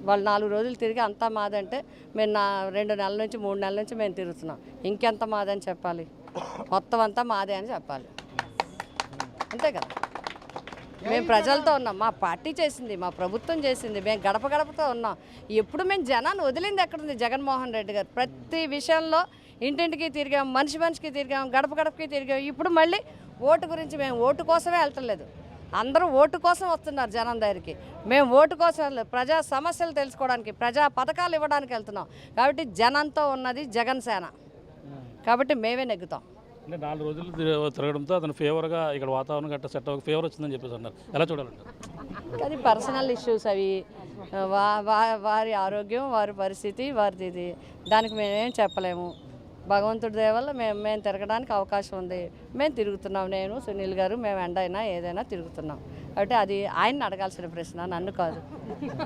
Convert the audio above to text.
వాళ్ళు 4 రోజులు తిరిగి అంతా మాదంటే మేము 2 నెలల నుంచి 3 నెలల నుంచి మేము తిరుగుతున్నాం. ఇంకెంత మాదని చెప్పాలి? మొత్తం అంతా మాదే అని చెప్పాలి. అంతే కదా. మేము ప్రజలతో ఉన్నాం. మా పార్టీ చేసింది, మా ప్రభుత్వం చేసింది, మేము గడప గడపతో ఉన్నాం. ఎప్పుడు మేము జనాన్ని వదిలింది ఎక్కడుంది? జగన్మోహన్ రెడ్డి గారు ప్రతి విషయంలో ఇంటింటికి తిరిగాం, మనిషికి తిరిగాం, గడప గడపకి తిరిగాం. ఇప్పుడు మళ్ళీ ఓటు గురించి మేము ఓటు కోసమే వెళ్తలేదు. అందరూ ఓటు కోసం వస్తున్నారు జనం దగ్గరికి. మేము ఓటు కోసం వెళ్ళలేదు, ప్రజా సమస్యలు తెలుసుకోవడానికి, ప్రజా పథకాలు ఇవ్వడానికి వెళ్తున్నాం. కాబట్టి జనంతో ఉన్నది జగన్ సేన. కాబట్టి మేమే నెగ్గుతాం. అంటే 4 రోజులు తిరగడంతో అతను ఫేవర్గా ఇక్కడ వాతావరణం గట్ట సెట్ అవ్వక ఫేవర్ వచ్చిందని చెప్పేసి అన్నారు. ఎలా చూడాలంటారు? అది పర్సనల్ ఇష్యూస్ అవి. వారి ఆరోగ్యం, వారి పరిస్థితి, వారిది ఇది. దానికి మేమేం చెప్పలేము. భగవంతుడి దయ వల్ల మేము తిరగడానికి అవకాశం ఉంది. మేము తిరుగుతున్నాం. నేను, సునీల్ గారు, మేము ఎండైనా ఏదైనా తిరుగుతున్నాం. కాబట్టి అది ఆయన్ని అడగాల్సిన ప్రశ్న, నన్ను కాదు.